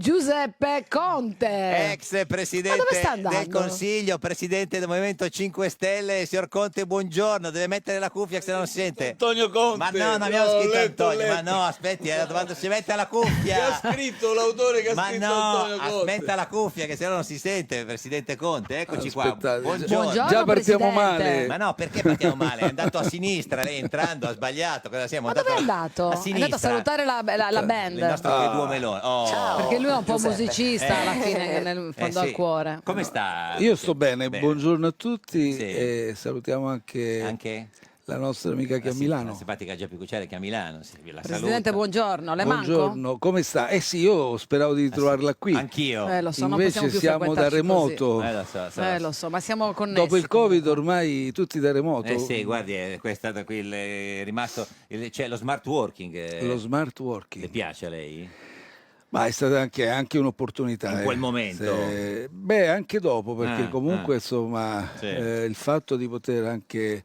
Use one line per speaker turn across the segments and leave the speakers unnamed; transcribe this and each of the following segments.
Giuseppe Conte,
ex presidente del Consiglio, presidente del Movimento 5 Stelle. Signor Conte, buongiorno. Deve mettere la cuffia, se no non sente.
Antonio Conte.
Ma no, non abbiamo scritto Antonio. Ma no, aspetti, quando si mette la cuffia.
Che ha scritto l'autore che ha scritto Antonio Conte.
Metta la cuffia, che se no non si sente, presidente Conte. Eccoci qua.
Buongiorno.
Già
partiamo
presidente.
male.
Ma no, perché partiamo male? È andato a sinistra, lei entrando ha sbagliato. Cosa siamo?
Ma dove è andato?
A
È
sinistra.
andato a salutare la band.
Il nostro duo Meloni. Oh.
Perché lui è un po' musicista alla fine, nel fondo al cuore.
Come sta?
Io sto bene, buongiorno a tutti
Sì.
e salutiamo anche la nostra amica che è a Milano.
La simpatica Geppi Cucciari che è a Milano. Sì, la
Presidente,
saluta.
buongiorno. Le
Buongiorno, come sta? Eh sì, io speravo di trovarla qui.
Anch'io.
lo so, non possiamo
Invece
più
siamo da
frequentarci
remoto.
Lo so, ma siamo connessi.
Dopo il Covid ormai tutti da remoto.
Sì, guardi, questo da qui è rimasto. C'è lo smart working.
Lo smart working.
Le piace a lei?
Ma è stata anche un'opportunità.
In quel momento?
Beh, anche dopo, perché comunque insomma
Sì.
il fatto di poter anche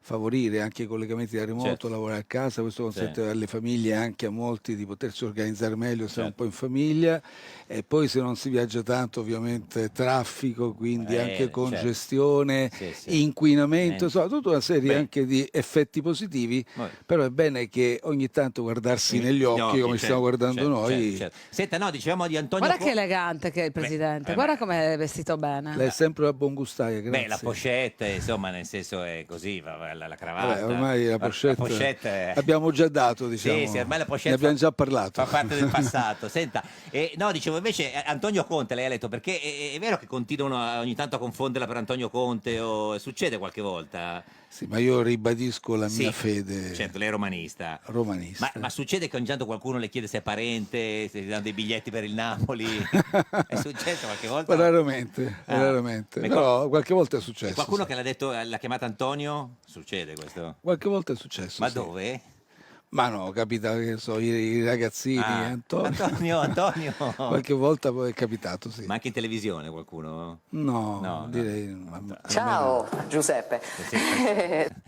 favorire anche i collegamenti da remoto,
Certo.
lavorare a casa, questo consente alle famiglie, anche a molti, di potersi organizzare meglio, stare un po' in famiglia, e poi se non si viaggia tanto ovviamente traffico, quindi anche congestione, inquinamento, insomma tutta una serie anche di effetti positivi, però è bene che ogni tanto guardarsi negli occhi come stiamo guardando noi.
Senta, no, dicevamo di Antonio
Guarda che elegante che è il presidente, guarda come è vestito bene.
Lei è sempre una buon gustaia, grazie.
Beh, la pochette, insomma, nel senso è così, la cravatta.
Vabbè, ormai la pochette abbiamo già dato, diciamo.
Sì, ormai la pochette
ne abbiamo già parlato.
Fa parte del passato. Senta, no, dicevo invece Antonio Conte, lei ha letto, perché è vero che continuano ogni tanto a confonderla per Antonio Conte, o succede qualche volta?
Sì, ma io ribadisco la mia fede.
Certo, lei è romanista. Ma succede che ogni tanto qualcuno le chiede se è parente, se gli danno dei biglietti per il Napoli? È successo qualche volta?
Raramente. Però qualche volta è successo.
E qualcuno che l'ha detto, l'ha chiamato Antonio? Succede questo?
Qualche volta è successo.
Ma dove?
Ma no, capita che so, i ragazzini,
Antonio.
Qualche volta poi è capitato, sì.
Ma anche in televisione qualcuno?
No, direi.
Ciao Giuseppe.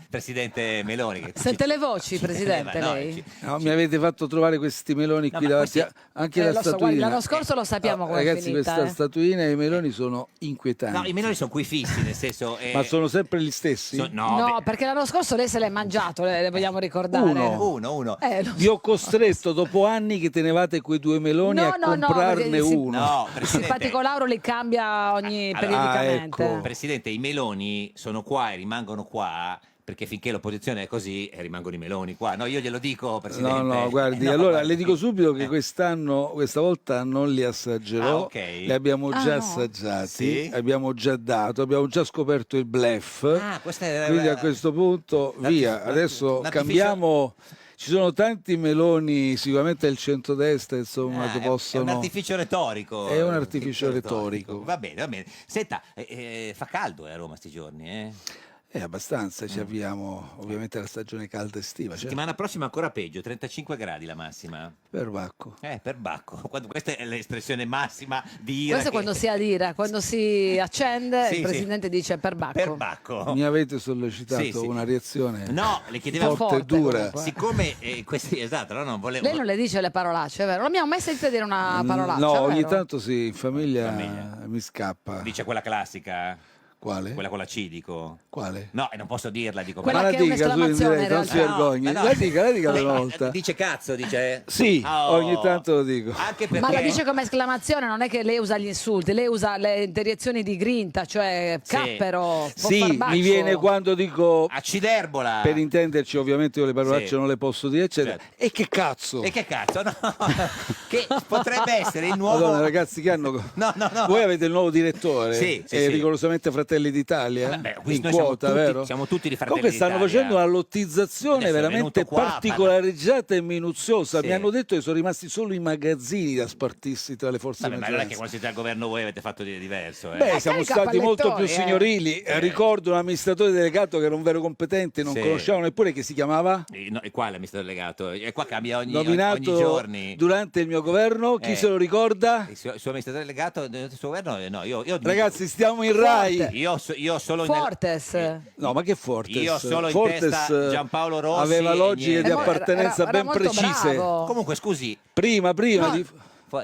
Presidente Meloni.
Sente le voci, Presidente, lei?
No, mi avete fatto trovare questi meloni qui davanti, anche la
so,
statuina.
guardi, l'anno scorso lo sappiamo come è
ragazzi,
finita.
questa statuina e i meloni sono inquietanti.
No, i meloni sono qui fissi, nel senso...
Ma sono sempre gli stessi?
No, perché l'anno scorso lei se l'è mangiato, le vogliamo ricordare.
Uno.
Vi ho costretto dopo anni che tenevate quei due meloni a comprarne uno.
No,
il simpatico Lauro li cambia periodicamente.
Ecco.
Presidente, i meloni sono qua e rimangono qua perché finché l'opposizione è così rimangono i meloni qua. No, io glielo dico, Presidente.
No, guardi, allora le dico subito che questa volta non li assaggerò, li abbiamo già assaggiati, abbiamo già dato, abbiamo già scoperto il bluff, quindi a questo punto via, adesso cambiamo. Ci sono tanti meloni, sicuramente il centrodestra, insomma, che possono...
È un artificio retorico.
È un artificio retorico.
Va bene. Senta, fa caldo a Roma sti giorni,
Abbastanza, ci avviamo ovviamente alla stagione calda estiva.
Settimana prossima ancora peggio, 35 gradi la massima.
Per Bacco.
Per Bacco. Questa è l'espressione massima di ira.
Questo è quando si adira, quando si accende, il Presidente dice per Bacco.
Per Bacco.
Mi avete sollecitato una reazione
le chiedeva
forte e dura.
Siccome esatto, non volevo...
Lei non le dice le parolacce, è vero? Non abbiamo mai sentito dire una parolaccia,
No,
vero?
ogni tanto sì, in famiglia mi scappa.
Dice quella classica.
Quale?
Quella con la C, dico.
Quale?
No, e non posso dirla, dico.
Quella
Ma
che
la
è
dica su in diretta, non si vergogni. La dica una volta.
Dice cazzo, dice?
Sì, ogni tanto lo dico.
Anche perché...
Ma la dice come esclamazione, non è che lei usa gli insulti, lei usa le interiezioni di grinta, cioè cappero,
Sì, mi viene quando dico...
Acciderbola.
Per intenderci, ovviamente io le parolacce non le posso dire, eccetera.
Certo.
E che cazzo?
E che cazzo? No, che potrebbe essere il nuovo...
Madonna, ragazzi, che hanno...
No.
Voi avete il nuovo direttore?
Sì.
Rigorosamente Fratelli d'Italia? In quota, vero?
Siamo tutti di Fratelli
Comunque stanno
d'Italia.
facendo una lottizzazione veramente particolareggiata e minuziosa. Mi hanno detto che sono rimasti solo i magazzini da spartirsi tra le forze
Ma non è che
maggioranza.
quando siete al governo voi avete fatto di diverso.
Beh, siamo stati molto più signorili. Ricordo un amministratore delegato che era un vero competente, non conoscevamo neppure, che si chiamava?
E qua l'amministratore delegato? E qua cambia ogni
Nominato
giorni.
durante il mio governo. Chi se lo ricorda?
Il suo amministratore delegato del suo governo? No, io
Ragazzi, stiamo in Rai.
Io solo
Fortes.
No, ma che Fortes?
Io solo in
Fortes
testa Giampaolo Rossi
aveva logiche di appartenenza
era
ben
molto
precise.
bravo.
Comunque, scusi.
Prima
No.
di...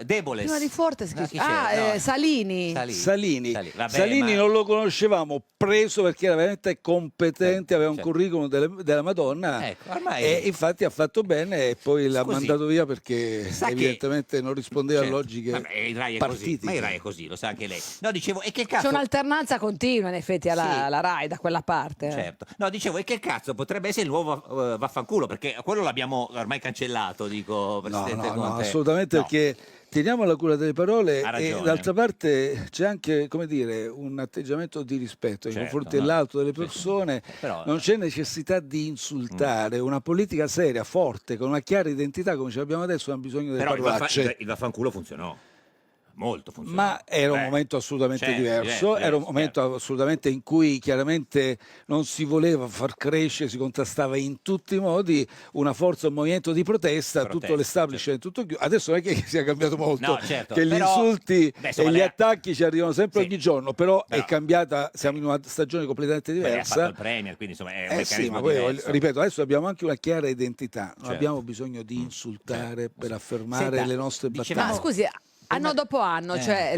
Deboles.
Prima di Fortes,
No, chi c'era? No.
Salini.
Salini.
Vabbè,
Salini
ma-
non lo conoscevamo, preso perché era veramente competente, aveva un
certo.
curriculum della Madonna,
Ecco, ormai-
e infatti ha fatto bene e poi l'ha
Scusi,
mandato via perché
sa che-
evidentemente non rispondeva
Certo.
a logiche
Vabbè, il Rai è così.
partitiche.
Ma il Rai è così, lo sa anche lei. No, dicevo, e che
C'è
cazzo...
un'alternanza continua in effetti alla
Sì.
Rai da quella parte.
Certo. No, dicevo, e che cazzo potrebbe essere il nuovo vaffanculo? Perché quello l'abbiamo ormai cancellato, dico, Presidente
No,
Conte.
assolutamente,
No.
perché teniamo la cura delle parole
Ha
e
ragione.
d'altra parte c'è anche, come dire, un atteggiamento di rispetto nei
Certo,
confronti
no.
dell'altro, delle
Sì,
persone.
però-
Non c'è necessità di insultare, una politica seria, forte, con una chiara identità come ce l'abbiamo adesso, non ha bisogno delle
Però
parolacce.
il vaffanculo funzionò. Molto funzionò.
Ma era un momento assolutamente
certo,
diverso, era un momento assolutamente in cui chiaramente non si voleva far crescere, si contrastava in tutti i modi una forza, un movimento di protesta, tutto l'establishment, tutto chiuso. Adesso non è che sia cambiato molto,
No, certo,
che gli
però-
insulti
Beh, insomma,
e gli
lei-
attacchi ci arrivano sempre
Sì.
ogni giorno, però
Però-
è cambiata, siamo in una stagione completamente
Beh, lei ha fatto
diversa.
il Premier, quindi insomma è un
Sì,
meccanismo
ma poi
diverso.
ripeto, adesso abbiamo anche una chiara identità, non
Certo.
abbiamo bisogno di insultare per affermare
Senta,
le nostre
dicevamo-
Ma
battaglie.
scusi, anno dopo anno, cioè,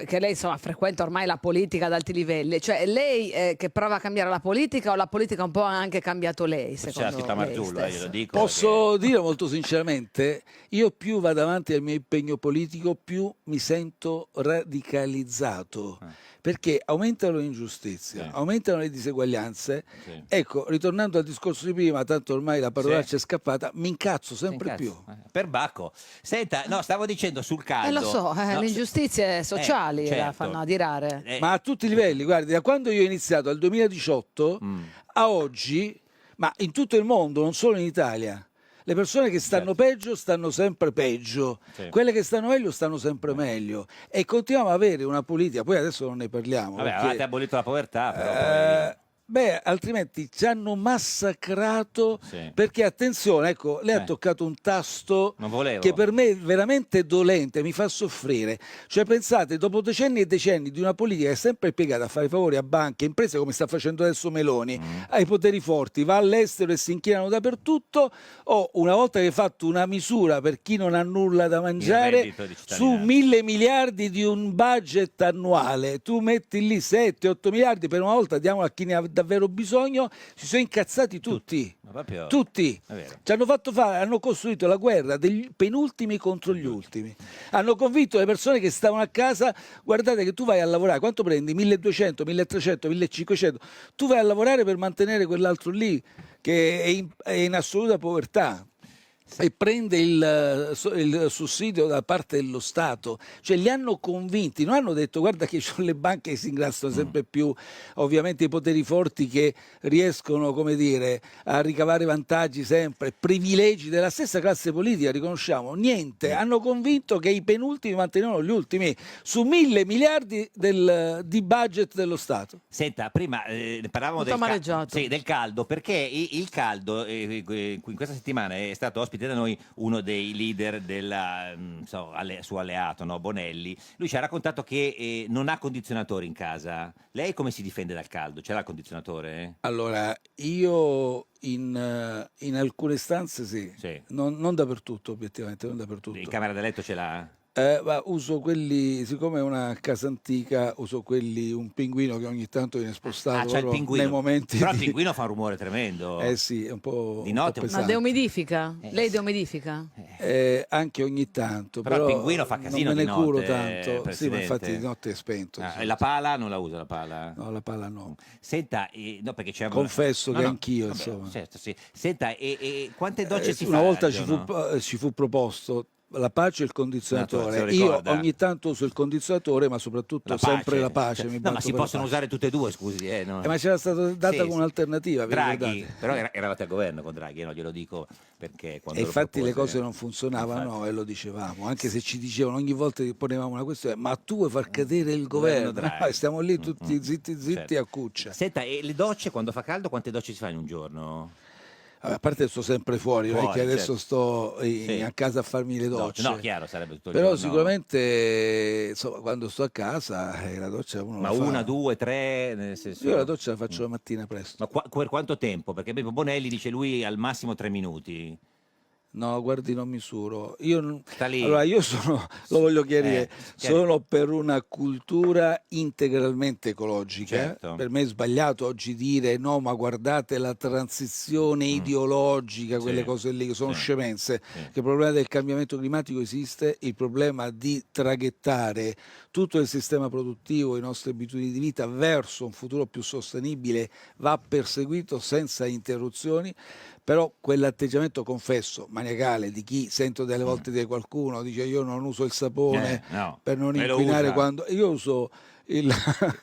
che lei insomma frequenta ormai la politica ad alti livelli, cioè lei che prova a cambiare la politica o la politica un po' ha anche cambiato lei?
C'è la
Secondo
scritta
lei
Marzullo,
stesso?
glielo dico.
Posso dire molto sinceramente, io più vado avanti al mio impegno politico, più mi sento radicalizzato, perché aumentano le ingiustizie,
Sì.
aumentano le diseguaglianze.
Sì.
Ecco, ritornando al discorso di prima, tanto ormai la parolaccia è scappata, mi incazzo sempre più.
Per Bacco. Senta, no, stavo dicendo sul caldo.
Lo so,
No,
le ingiustizie sociali la
certo.
fanno adirare.
Ma a tutti i livelli, guardi, da quando io ho iniziato al 2018 a oggi, ma in tutto il mondo, non solo in Italia, le persone che stanno peggio stanno sempre peggio,
Sì.
quelle che stanno meglio stanno sempre meglio, e continuiamo ad avere una politica, poi adesso non ne parliamo.
Vabbè,
perché,
avete abolito la povertà, però poi...
altrimenti ci hanno massacrato,
Sì.
perché attenzione, ecco, lei ha toccato un tasto
Non volevo.
che per me è veramente dolente, mi fa soffrire. Cioè pensate, dopo decenni e decenni di una politica che è sempre piegata a fare favori a banche, imprese, come sta facendo adesso Meloni, ai poteri forti, va all'estero e si inchinano dappertutto, o una volta che hai fatto una misura per chi non ha nulla da mangiare,
reddito di
su
cittadinanza.
1.000 miliardi di un budget annuale, tu metti lì 7-8 miliardi per una volta, diamo a chi ne ha davvero bisogno, si sono incazzati tutti.
Ma proprio...
Tutti
È vero.
ci hanno fatto fare, hanno costruito la guerra degli penultimi contro gli ultimi. Hanno convinto le persone che stavano a casa: guardate che tu vai a lavorare, quanto prendi? 1200, 1300, 1500. Tu vai a lavorare per mantenere quell'altro lì che è in assoluta povertà. E prende il sussidio da parte dello Stato, cioè li hanno convinti, non hanno detto guarda che sono le banche che si ingrassano sempre più, ovviamente i poteri forti che riescono, come dire, a ricavare vantaggi sempre, privilegi della stessa classe politica, riconosciamo, niente, hanno convinto che i penultimi mantenevano gli ultimi su 1.000 miliardi di budget dello Stato.
Senta, prima parlavamo
Tutto amareggiato.
del caldo, perché il caldo, in questa settimana è stato ospite da noi uno dei leader della suo alleato, no? Bonelli. Lui ci ha raccontato che non ha condizionatori in casa. Lei come si difende dal caldo? Ce l'ha il condizionatore?
Allora, io in alcune stanze sì,
Sì.
non dappertutto, obiettivamente, non dappertutto.
In camera da letto ce l'ha?
Ma uso quelli, siccome è una casa antica, uso quelli, un pinguino che ogni tanto viene spostato
c'ha il
proprio
pinguino.
nei momenti
Però il
di-
pinguino fa un rumore tremendo.
sì, è un po',
Di
un po'
notte-
Ma
pesante.
deumidifica? Lei deumidifica?
Anche ogni tanto,
Però
però
il pinguino fa casino
non me
di
ne curo
notte,
tanto. Sì, ma
Presidente.
infatti di notte è spento.
Ah,
sì.
e la pala non la usa la pala?
No, la palla no.
Senta, no, perché c'è
Confesso che anch'io,
vabbè,
insomma.
certo, sì. Senta, e quante docce si
Una
fa
volta
al
ci
giorno?
ci fu proposto la pace e il
Se lo
condizionatore. Io
ricorda.
ogni tanto uso il condizionatore, ma soprattutto sempre la pace.
Cioè,
mi
no,
batto
ma si
per la
possono
pace.
usare tutte e due, scusi. No?
Ma c'era stata data
Sì,
come
sì.
un'alternativa, vi
Draghi,
ricordate?
però eravate al governo con Draghi, no? Glielo dico perché quando
E
lo
infatti le
propose-
cose non funzionavano
Infatti.
e lo dicevamo, anche se ci dicevano ogni volta che ponevamo una questione: ma tu vuoi far cadere il governo?
Draghi.
No, stiamo lì tutti zitti
Certo.
a cuccia.
Senta, e le docce quando fa caldo, quante docce si fa in un giorno?
Vabbè, a parte sto sempre fuori, non è
Fuori,
che adesso
certo.
sto
Sì.
a casa a farmi le docce.
No, chiaro, sarebbe tutto il
Però
giorno.
sicuramente insomma, quando sto a casa la doccia uno
Ma
la fa.
una, due, tre, nel senso...
Io la doccia la faccio la mattina presto.
Ma per quanto tempo? Perché per Bonelli dice lui al massimo 3 minuti.
No, guardi, non misuro. Io,
Sta lì.
allora, io sono, lo voglio chiarire, sono per una cultura integralmente ecologica.
Certo.
Per me è sbagliato oggi dire no, ma guardate la transizione ideologica, quelle cose lì che sono scemenze. Che il problema del cambiamento climatico esiste, il problema di traghettare tutto il sistema produttivo, le nostre abitudini di vita verso un futuro più sostenibile va perseguito senza interruzioni. Però quell'atteggiamento, confesso, maniacale di chi sento delle volte dire qualcuno, dice io non uso il sapone per non inquinare quando... Io uso il...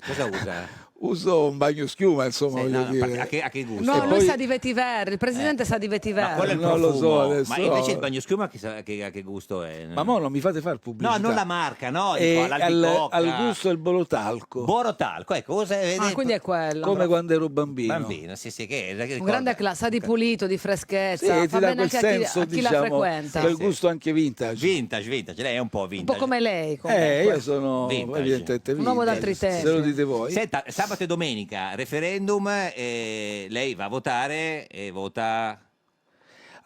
Cosa usa?
Uso un bagnoschiuma, insomma, voglio dire.
A che gusto?
No,
E
lui
poi-
sa di vetiver, il presidente sa di vetiver.
Ma quello è il
Non lo so
profumo.
adesso.
Ma invece il bagnoschiuma a che gusto è?
Ma mo non mi fate fare pubblicità.
No, non la marca, no, dico, l'albicocca.
al gusto il borotalco.
Borotalco, ecco, cosa
Ah, quindi è quello.
Come quando ero bambino.
Bambino, sì, che
Un grande classe, sa di pulito, di freschezza,
Sì, ti
fa
dà
bene
quel
anche
senso,
a chi la
diciamo,
frequenta.
quel gusto anche vintage.
Vintage, lei è un po'
Un
vintage.
po' come lei. comunque.
Io sono
Vintage.
evidentemente
Un uomo
vintage,
d'altri tempi.
se lo dite voi.
Senta, sabato e domenica, referendum, lei va a votare e vota...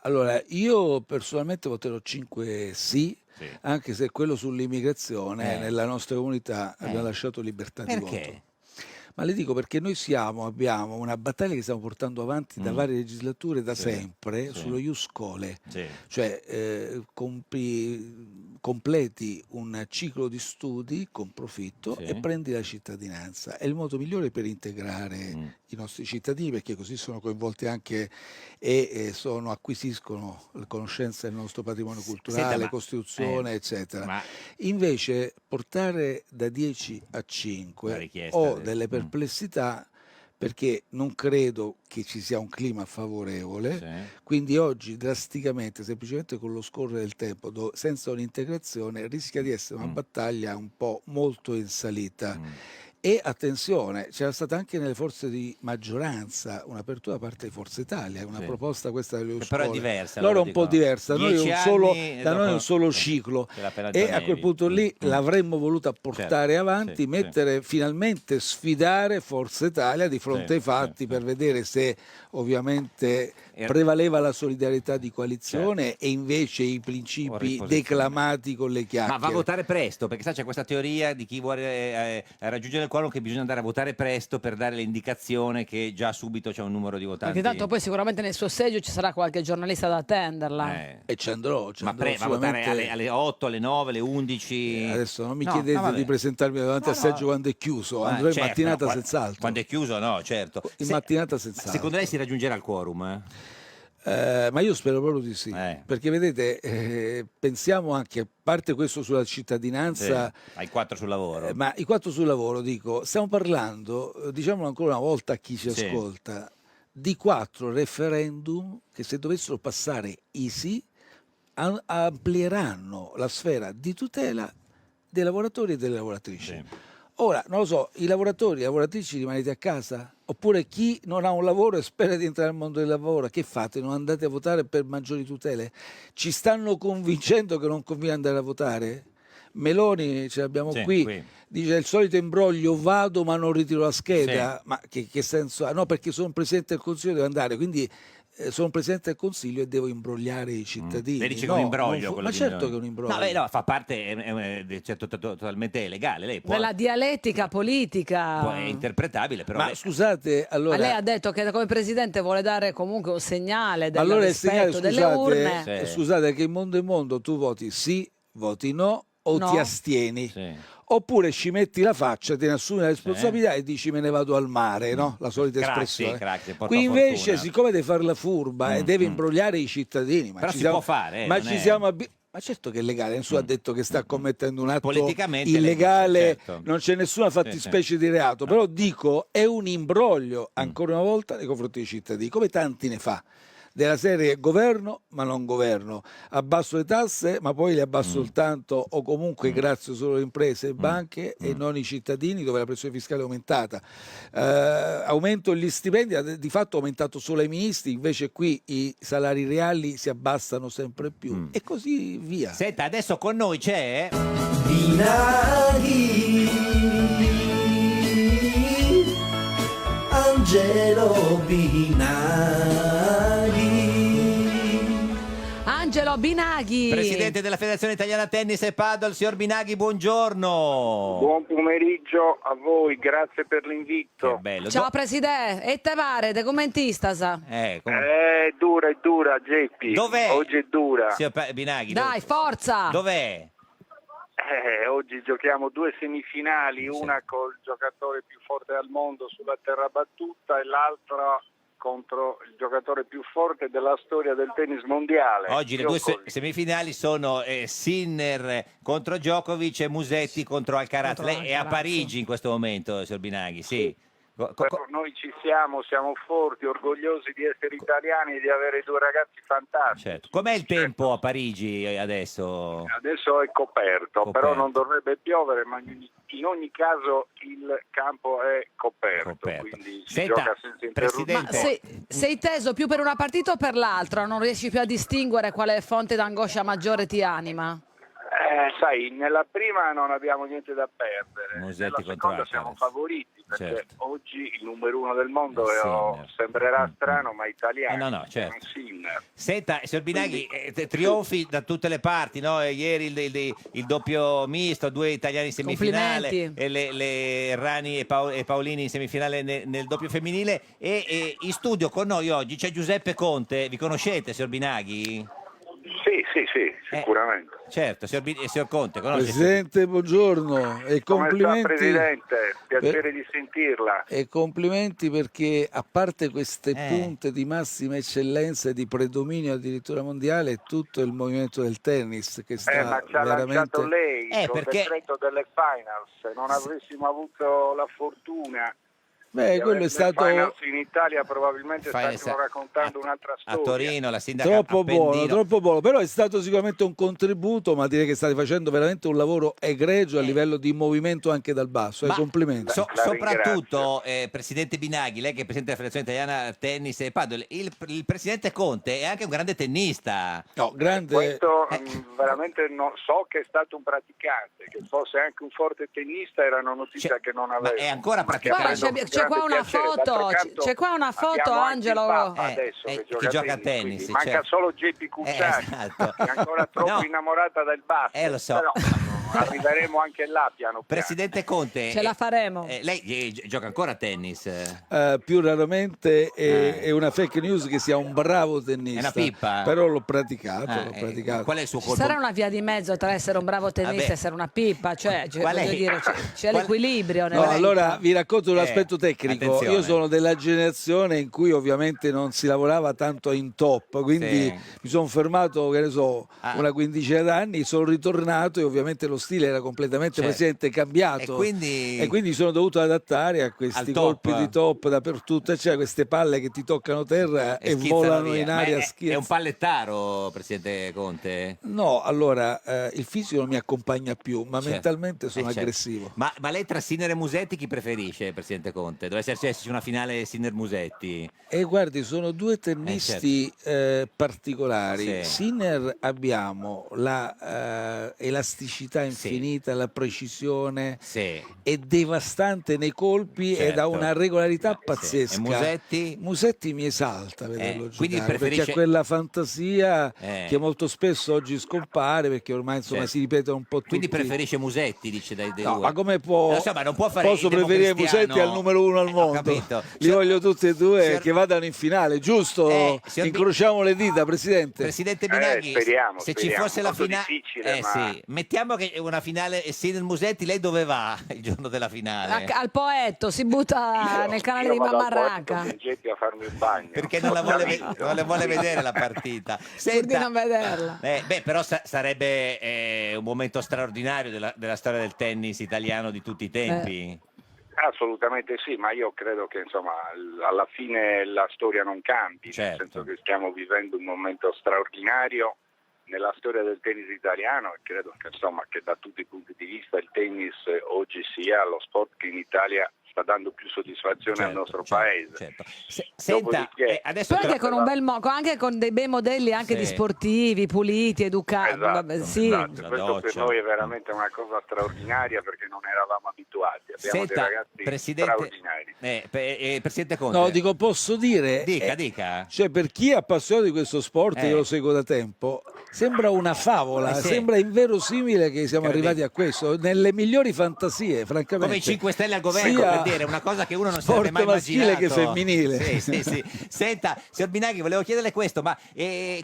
Allora, io personalmente voterò 5 sì, anche se quello sull'immigrazione nella nostra comunità abbiamo lasciato libertà di voto.
Perché?
Ma le dico perché noi abbiamo una battaglia che stiamo portando avanti da varie legislature, da sempre, sullo ius scholae. Cioè completi un ciclo di studi con profitto e prendi la cittadinanza. È il modo migliore per integrare i nostri cittadini, perché così sono coinvolti anche e acquisiscono le conoscenze del nostro patrimonio culturale,
Senta,
Costituzione, eccetera.
ma-
Invece portare da 10 a
La
5
richiesta
ho
del-
delle perplessità, perché non credo che ci sia un clima favorevole, quindi oggi drasticamente, semplicemente con lo scorrere del tempo, senza un'integrazione, rischia di essere una battaglia un po' molto in salita. E attenzione, c'era stata anche nelle forze di maggioranza un'apertura da parte di Forza Italia, una proposta questa delle
Che però è
scuole.
diversa,
Loro
loro
è un po'
dicono.
diversa, da noi
10 anni
da noi è
dopo-
un solo ciclo,
Che la pena
e a quel
Gianevi.
punto lì l'avremmo voluta portare avanti, mettere finalmente, sfidare Forza Italia di fronte ai fatti per vedere se ovviamente prevaleva la solidarietà di coalizione e invece i principi declamati con le chiacchiere.
Ma va a votare presto, perché sa, c'è questa teoria di chi vuole raggiungere il quorum che bisogna andare a votare presto per dare l'indicazione che già subito c'è un numero di votanti.
Perché tanto poi sicuramente nel suo seggio ci sarà qualche giornalista da attenderla.
E ci andrò.
Ma va a votare alle 8, alle 9, alle 11?
Adesso non mi
No,
chiedete
vabbè.
di presentarmi davanti al seggio quando è chiuso, andrò in
certo,
mattinata
no,
senz'altro.
Quando è chiuso, no, certo.
In mattinata senz'altro.
Secondo lei si raggiungerà il quorum?
Ma io spero proprio di sì, perché vedete, pensiamo anche, a parte questo sulla cittadinanza,
Ai 4 sul lavoro.
ma i 4 sul lavoro, dico, stiamo parlando, diciamolo ancora una volta a chi ci ascolta, di 4 referendum che, se dovessero passare i sì, amplieranno la sfera di tutela dei lavoratori e delle lavoratrici. Ora, non lo so, i lavoratori e le lavoratrici rimanete a casa? Oppure chi non ha un lavoro e spera di entrare nel mondo del lavoro, che fate? Non andate a votare per maggiori tutele? Ci stanno convincendo che non conviene andare a votare? Meloni, ce l'abbiamo qui, dice il solito imbroglio, vado ma non ritiro la scheda. Ma che senso ha? No, perché sono Presidente del Consiglio, devo andare, quindi sono Presidente del Consiglio e devo imbrogliare i cittadini.
Lei dice che è un imbroglio quello
ma
di
certo
Meloni.
che è un imbroglio.
No, fa parte, cioè, totalmente legale. Lei può,
Della dialettica politica.
è interpretabile, però...
Ma
lei-
scusate, allora...
Ma lei ha detto che come presidente vuole dare comunque un segnale del
Allora il
rispetto
segnale,
delle urne.
scusate, che in mondo tu voti sì, voti no o
No.
ti astieni. Oppure ci metti la faccia, te ne assumi la responsabilità e dici me ne vado al mare, no? La solita espressione.
porta
Qui invece,
fortuna.
siccome deve fare la furba e deve imbrogliare i cittadini, ma
Però
ci
si
siamo,
può fare,
ma
non
ci
è-
siamo ma certo che è legale, nessuno ha detto che sta commettendo un atto
Politicamente
illegale,
legale, certo.
non c'è nessuna fattispecie di reato, però dico è un imbroglio ancora una volta nei confronti dei cittadini, come tanti ne fa. Della serie governo ma non governo, abbasso le tasse ma poi le abbasso soltanto o comunque grazie solo alle imprese e banche e non i cittadini, dove la pressione fiscale è aumentata. Aumento gli stipendi, di fatto è aumentato solo ai ministri, invece qui i salari reali si abbassano sempre più e così via.
Senta, adesso con noi c'è...
Angelo Binaghi.
Angelo Binaghi.
Presidente della Federazione Italiana Tennis e Padel, signor Binaghi, buongiorno.
Buon pomeriggio a voi, grazie per l'invito.
Che bello.
Ciao Presidente, e te pare, te commentistas?
È dura, Geppi.
Dov'è?
Oggi è dura.
Signor Binaghi,
Dai, forza!
dov'è?
Oggi giochiamo 2 semifinali, una col giocatore più forte al mondo sulla terra battuta e l'altra contro il giocatore più forte della storia del tennis mondiale.
Oggi le 2 semifinali sono Sinner contro Djokovic e Musetti contro Alcaraz. Lei è a Parigi in questo momento, signor Binaghi, sì.
Però noi ci siamo forti, orgogliosi di essere italiani e di avere 2 ragazzi fantastici.
Certo. Com'è il tempo a Parigi adesso?
Adesso è coperto, però non dovrebbe piovere, ma in ogni caso il campo è coperto. Quindi si gioca senza interruzione.
Ma sei teso più per una partita o per l'altra? Non riesci più a distinguere quale fonte d'angoscia maggiore ti anima?
Sai, nella prima non abbiamo niente da perdere,
Musetti
nella seconda siamo favoriti, perché oggi il numero 1 del mondo sembrerà strano, ma italiano.
No, certo. Senta, signor Binaghi, trionfi da tutte le parti, no? Ieri il doppio misto, 2 italiani in semifinale, e le Rani e Paolini in semifinale nel doppio femminile, e in studio con noi oggi c'è Giuseppe Conte. Vi conoscete, signor Binaghi?
Sì, sicuramente.
Certo, signor Conte, conosce?
Presidente, buongiorno e complimenti.
Come sta, Presidente? Piacere di sentirla.
E complimenti perché, a parte queste punte di massima eccellenza e di predominio addirittura mondiale, è tutto il movimento del tennis che sta
ma ci ha lanciato lei col decreto delle finals. Se non avessimo avuto la fortuna
quello è stato
in Italia, probabilmente staremo raccontando un'altra storia.
A Torino, la sindaca
troppo buono, però è stato sicuramente un contributo, ma direi che state facendo veramente un lavoro egregio a livello di movimento anche dal basso. Complimenti.
Soprattutto, Presidente Binaghi, lei che è Presidente della Federazione Italiana Tennis e Padel, il Presidente Conte è anche un grande tennista.
Questo veramente so che è stato un praticante, che fosse anche un forte tennista era una notizia che non avevo.
Ma è ancora praticante.
C'è qua una foto, Angelo.
Adesso che gioca a tennis. Manca solo Geppi Cucciari, che è ancora troppo innamorata del basket.
Lo so.
Però arriveremo anche là piano.
Presidente Conte,
ce la faremo.
Lei gioca ancora a tennis?
Più raramente è una fake news che sia un bravo tennista.
È una pippa.
Però l'ho praticato.
Qual è il suo colpo?
Sarà una via di mezzo tra essere un bravo tennista e essere una pippa, cioè voglio dire, c'è l'equilibrio.
Allora vi racconto un aspetto tecnico.
Attenzione.
Io sono della generazione in cui ovviamente non si lavorava tanto in top, quindi mi sono fermato, che ne so, una quindicina d'anni, sono ritornato e ovviamente lo stile era completamente cambiato e quindi sono dovuto adattare a questi colpi di top dappertutto, cioè queste palle che ti toccano terra e volano in aria.
È un pallettaro, Presidente Conte?
No, allora il fisico non mi accompagna più, ma mentalmente sono aggressivo.
Ma lei tra Sinner e Musetti chi preferisce, Presidente Conte? Dovesse esserci una finale Sinner-Musetti?
Guardi, sono 2 tennisti particolari. Sinner abbiamo la elasticità infinita, la precisione, è devastante nei colpi ed ha una regolarità pazzesca.
E
Musetti mi esalta vederlo giocare, perché ha quella fantasia che molto spesso oggi scompare, perché ormai insomma si ripetono un po' tutti.
Quindi preferisce Musetti, dice dai due?
Ma come
non può fare
posso preferire Musetti al numero 1 al mondo? Li voglio tutti e due che vadano in finale, giusto? Incrociamo le dita, Presidente.
Presidente Binaghi,
speriamo,
ci fosse la finale,
ma...
mettiamo che una finale Sinner Musetti, lei dove va il giorno della finale?
Al Poetto, si butta nel canale di Mamma Ranca.
A farmi un bagno.
Perché non la vuole vedere la partita.
Pur di non vederla.
Però sarebbe un momento straordinario della storia del tennis italiano di tutti i tempi.
Assolutamente sì, ma io credo che insomma alla fine la storia non cambi, nel senso che stiamo vivendo un momento straordinario nella storia del tennis italiano e credo che insomma che da tutti i punti di vista il tennis oggi sia lo sport che in Italia sta sta dando più soddisfazione al nostro paese.
Certo. Senta, adesso
Però anche con un bel anche con dei bei modelli anche di sportivi, puliti, educati.
Esatto. Questo per noi è veramente una cosa straordinaria perché non eravamo abituati. Abbiamo dei ragazzi straordinari.
Presidente Conte.
No, dico, posso dire...
Dica.
Cioè, per chi è appassionato di questo sport, io lo seguo da tempo, sembra una favola, sembra inverosimile che siamo arrivati a questo, nelle migliori fantasie, francamente.
Come i 5 Stelle al governo, per dire, una cosa che uno non sarebbe mai
maschile
immaginato.
che femminile.
Sì. Senta, signor Binaghi, volevo chiederle questo, ma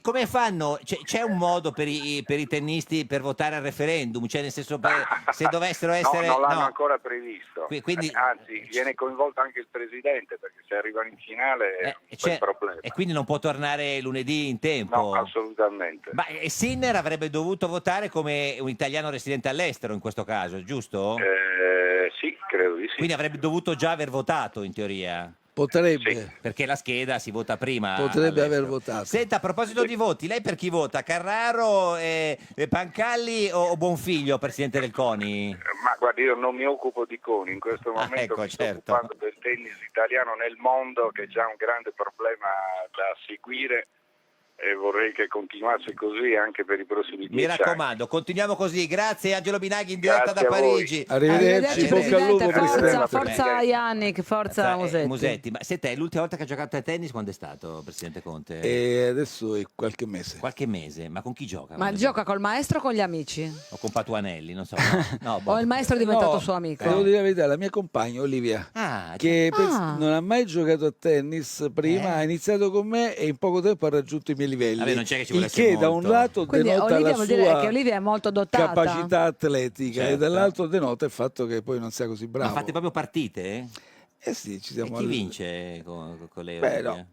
come fanno? C'è un modo per i tennisti per votare al referendum? Cioè, nel senso, se dovessero essere...
No, non l'hanno ancora previsto.
Quindi,
anzi, viene coinvolto anche il presidente, perché se arrivano in finale è un problema.
E quindi non può tornare lunedì in tempo?
No, assolutamente.
Ma Sinner avrebbe dovuto votare come un italiano residente all'estero in questo caso, giusto?
Sì, credo di sì.
Quindi avrebbe dovuto già aver votato in teoria?
Potrebbe.
Perché la scheda si vota prima.
Potrebbe aver votato.
Senta, a proposito di voti, lei per chi vota? Carraro, Pancalli o Bonfiglio, presidente del CONI?
Ma guardi, io non mi occupo di CONI, in questo momento mi sto occupando del tennis italiano nel mondo, che è già un grande problema da seguire. E vorrei che continuasse così anche per i prossimi 10 anni.
Mi raccomando, continuiamo così. Grazie Angelo Binaghi in diretta da Parigi.
Arrivederci, bocca al lupo, Presidente.
Forza Yannick, forza
Musetti. Ma senta, è l'ultima volta che ha giocato a tennis quando è stato, Presidente Conte?
Adesso è qualche mese.
Qualche mese? Ma con chi gioca?
Ma gioca col maestro o con gli amici?
O con Patuanelli, non so.
O il maestro è diventato suo amico?
Devo dire la verità, la mia compagna Olivia, che non ha mai giocato a tennis prima, ha iniziato con me e in poco tempo ha raggiunto i miei livelli.
Vabbè, non c'è che ci
il che da un lato
quindi
denota
Olivia
la
vuol dire
sua
che Olivia è molto dotata,
capacità atletica, e dall'altro denota il fatto che poi non sia così bravo.
Ma fate proprio partite?
Sì, ci siamo.
E chi vince con lei?
Beh, no.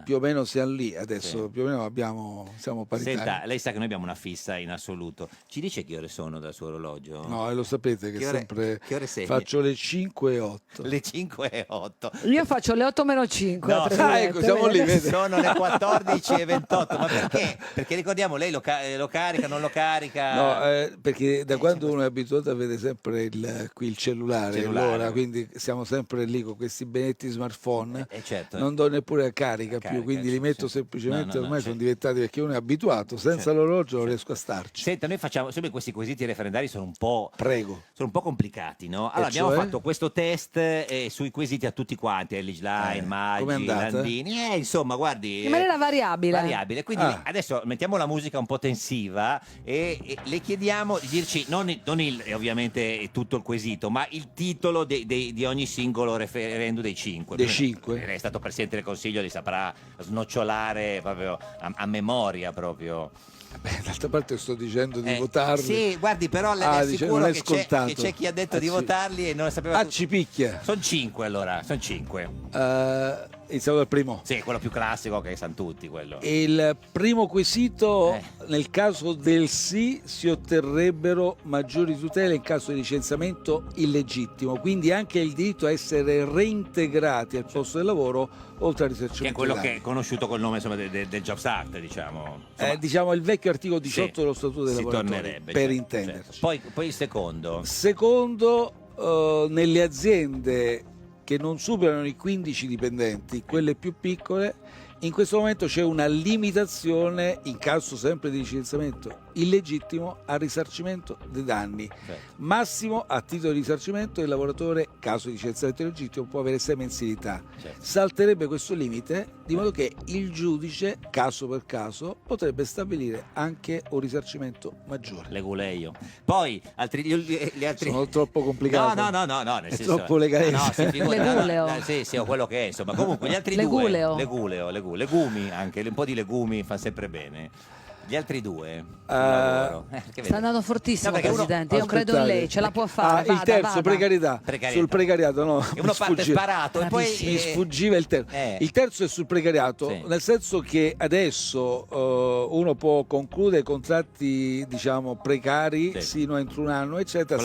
Più o meno siamo lì adesso, più o meno siamo paritari.
Senta, lei sa che noi abbiamo una fissa in assoluto. Ci dice che ore sono dal suo orologio?
No, lo sapete che sempre
che ore segni?
faccio le 5 e 8.
Le 5 e 8.
Io faccio le 8 meno 5.
No,
ecco, siamo lì, vede?
Sono le 14 e 28. Ma perché? Perché ricordiamo, lei lo carica, non lo carica?
No, perché da quando uno è abituato a vedere sempre il cellulare, l'ora, quindi siamo sempre lì con questi benedetti smartphone, non do neppure a carica più, quindi li metto semplicemente, ormai sono diventati, perché uno è abituato, senza l'orologio non riesco a starci.
Senta, noi facciamo sempre questi quesiti referendari, sono un po'
Prego.
Sono un po' complicati, no? Allora abbiamo fatto questo test sui quesiti a tutti quanti, Eligline, Maggi, Landini, insomma, guardi,
in maniera variabile.
Quindi adesso mettiamo la musica un po' tensiva e le chiediamo di dirci non ovviamente tutto il quesito, ma il titolo di ogni singolo referendum dei 5.
Dei 5?
Lei è stato Presidente del Consiglio, li saprà snocciolare proprio a memoria proprio.
Beh, d'altra parte sto dicendo di votarli.
Sì, guardi, però le assicuro che c'è chi ha detto di votarli e non sapeva.
Ci picchia.
Sono 5 allora, sono 5.
Iniziamo dal primo.
Sì, quello più classico che sanno tutti, quello.
Il primo quesito, nel caso del sì, si otterrebbero maggiori tutele in caso di licenziamento illegittimo, quindi anche il diritto a essere reintegrati al posto del lavoro, oltre al risarcimento.
Che è quello che è conosciuto col nome, insomma, del Jobs Act, diciamo.
Diciamo il vecchio articolo 18 dello Statuto dei lavoratori,
tornerebbe,
per intenderci.
Poi il secondo.
Nelle aziende che non superano i 15 dipendenti, quelle più piccole, in questo momento c'è una limitazione, in caso sempre di licenziamento illegittimo, al risarcimento dei danni. Massimo a titolo di risarcimento il lavoratore, caso di licenziamento illegittimo, può avere 6 mensilità. Salterebbe questo limite, di modo che il giudice, caso per caso, potrebbe stabilire anche un risarcimento maggiore.
Leguleio. Poi gli altri
sono troppo complicato.
No,
è troppo legalese.
Leguleo.
Sì, o quello che è, insomma. Comunque gli altri
Leguleo.
due, legumi anche, un po' di legumi fa sempre bene. Gli altri due
sta andando fortissimo, Presidente. Io credo in lei, ce la può fare.
Il terzo, precarietà. Sul precariato, no.
E uno parte sparato e poi
mi sfuggiva il terzo. Il terzo è sul precariato, nel senso che adesso uno può concludere contratti, diciamo, precari sino entro un anno, eccetera,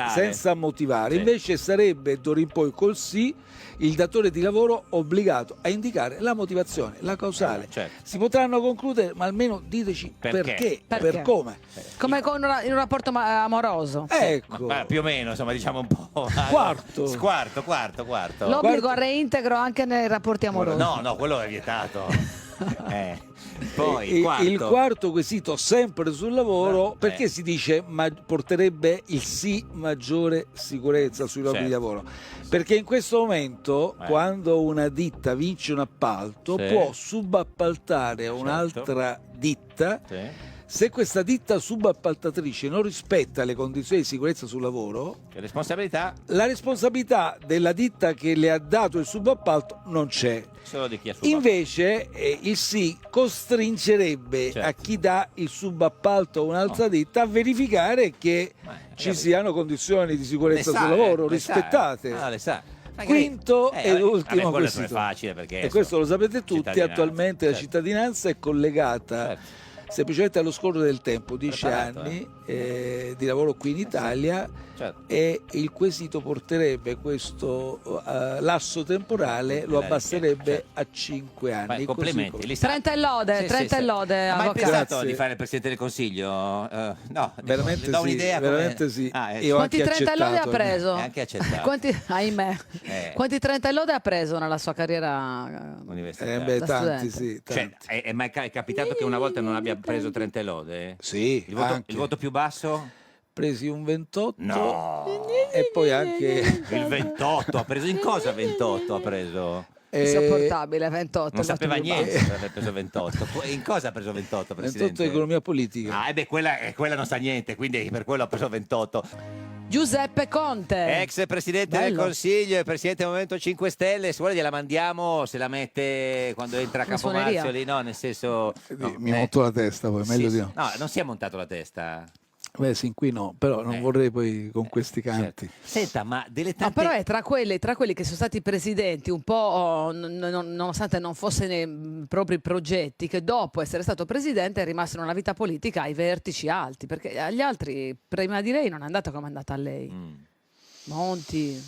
senza motivare. Invece sarebbe d'ora in poi col sì il datore di lavoro obbligato a indicare la motivazione, la causale. Si potranno concludere, ma almeno diteci
Perché?
Per come?
Come in un rapporto amoroso.
Ecco.
Più o meno, insomma, diciamo un po'.
Quarto.
Quarto.
L'obbligo al reintegro anche nei rapporti amorosi.
No, quello è vietato. Poi,
il quarto quesito sempre sul lavoro, perché si dice porterebbe il sì maggiore sicurezza sui luoghi di lavoro? Perché in questo momento, quando una ditta vince un appalto, può subappaltare a un'altra ditta. Se questa ditta subappaltatrice non rispetta le condizioni di sicurezza sul lavoro, la responsabilità della ditta che le ha dato il subappalto non c'è.
Solo di chi ha
Invece il sì costringerebbe a chi dà il subappalto a un'altra ditta a verificare che ci siano condizioni di sicurezza sul lavoro rispettate.
Le sa.
Quinto ed ultimo
questo
quesito.
è facile perché
E questo lo sapete tutti, attualmente la cittadinanza è collegata semplicemente allo scorrere del tempo, 10 anni di lavoro qui in Italia, e il quesito porterebbe questo lasso temporale, lo abbasserebbe a 5 anni.
Complimenti.
30 e lode,
Ma hai pensato
Grazie.
di fare il Presidente del Consiglio? No,
Veramente
do
sì,
un'idea
veramente sì. E ho
Quanti
anche
30 e lode ha
accettato.
preso?
Anche accettato.
Ahimè. Quanti 30 e lode ha preso nella sua carriera
Universitaria.
da
Tanti,
studente?
sì,
Cioè,
tanti.
è mai capitato che una volta non abbia preso 30 lode?
Sì,
Il voto più basso?
presi un 28
No.
e poi anche
Il 28 ha preso. In cosa 28 ha preso?
Insopportabile, 28.
Non sapeva
molto più
niente
basso.
per aver preso 28. In cosa ha preso 28,
28
Presidente?
economia politica.
Quella non sa niente, quindi per quello ha preso 28.
Giuseppe Conte.
Ex Presidente
Bello.
del Consiglio e Presidente del Movimento 5 Stelle. Se vuole gliela mandiamo, se la mette quando entra a
Una
Capomarzio
suoneria.
lì, no, nel senso...
Mi monto la testa poi, meglio di no.
No, non si è montato la testa.
Beh, sin qui no, però non vorrei poi con questi canti.
Senta, ma delle
No,
tante...
però è tra quelli che sono stati presidenti un po', nonostante non fosse nei propri progetti, che dopo essere stato presidente rimasero nella vita politica ai vertici alti, perché agli altri, prima di lei, non è andata come è andata a lei. Monti.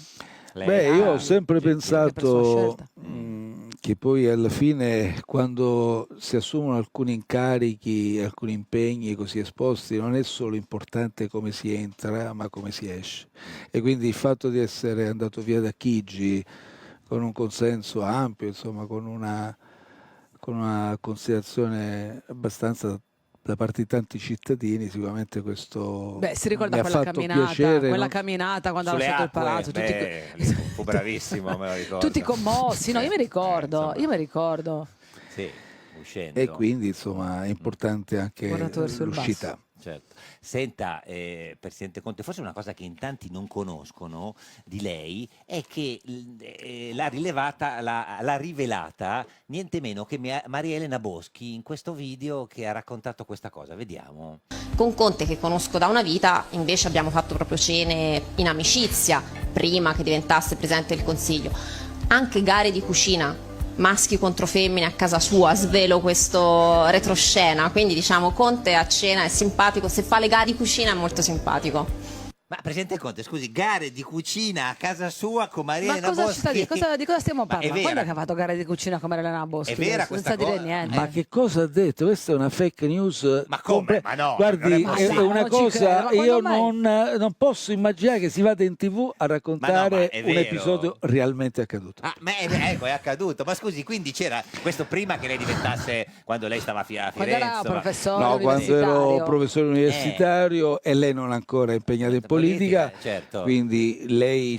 Beh, io ho sempre
per sua
pensato
scelta.
che poi alla fine, quando si assumono alcuni incarichi, alcuni impegni così esposti, non è solo importante come si entra, ma come si esce. E quindi il fatto di essere andato via da Chigi con un consenso ampio, insomma, con una considerazione abbastanza da parte di tanti cittadini, sicuramente questo
Beh, si ricorda
mi ha
quella
fatto
camminata,
piacere,
quella
no?
camminata quando ha
Sulle
lasciato il
acque,
palazzo,
lì fu bravissimo, me lo ricordo.
tutti commossi, no? Io mi ricordo.
Sì, uscendo.
E quindi insomma è importante anche
Guardato verso il
l'uscita.
basso.
Certo. Senta, Presidente Conte, forse una cosa che in tanti non conoscono di lei è che l'ha rivelata niente meno che Maria Elena Boschi in questo video che ha raccontato questa cosa. Vediamo.
Con Conte, che conosco da una vita, invece abbiamo fatto proprio cene in amicizia prima che diventasse Presidente del Consiglio. Anche gare di cucina, maschi contro femmine a casa sua, svelo questo retroscena, quindi diciamo Conte a cena è simpatico, se fa le gare di cucina è molto simpatico.
Ma Presidente Conte, scusi, gare di cucina a casa sua con Maria
Ma
Elena
cosa
Boschi?
ci sta di cosa, di cosa stiamo
Ma è
parlando?
vera?
Quando è che ha fatto gare di cucina come Elena Boschi?
È vera
Senza
questa
dire
cosa?
niente.
Ma che cosa ha detto? Questa è una fake news.
Ma come? Ma no,
Guardi,
non
è
è
possibile.
una
Non ci
cosa,
credo, ma
io
quando
non posso immaginare che si vada in TV a raccontare
è
un
vero.
episodio realmente accaduto.
Ecco, è accaduto. Ma scusi, quindi c'era questo prima che lei diventasse, quando lei stava a Firenze?
Quando era professore
No, quando ero
universitario.
professore universitario e lei non ancora impegnata in politica,
certo.
quindi lei